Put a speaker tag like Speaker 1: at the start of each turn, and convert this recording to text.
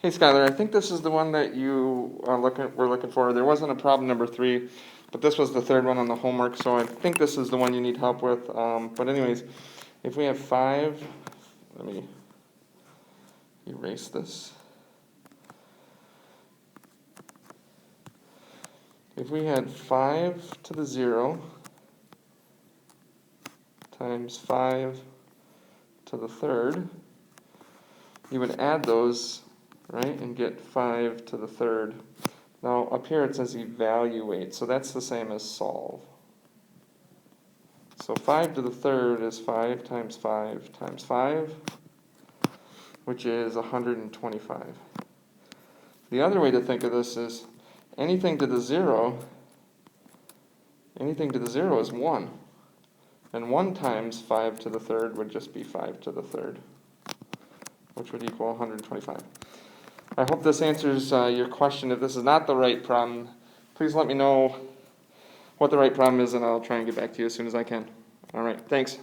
Speaker 1: Hey Skylar, I think this is the one that you were looking for. There wasn't a problem number 3, but this was the third one on the homework, so I think this is the one you need help with. But anyways, if we have 5, let me erase this. If we had 5 to the 0 times 5 to the third, you would add those, right, and get 5 to the third. Now up here it says evaluate, so that's the same as solve. So 5 to the third is 5 times 5 times 5, which is 125. The other way to think of this is anything to the 0 is 1. And 1 times 5 to the third would just be 5 to the third, which would equal 125. I hope this answers your question. If this is not the right problem, please let me know what the right problem is, and I'll try and get back to you as soon as I can. All right, thanks.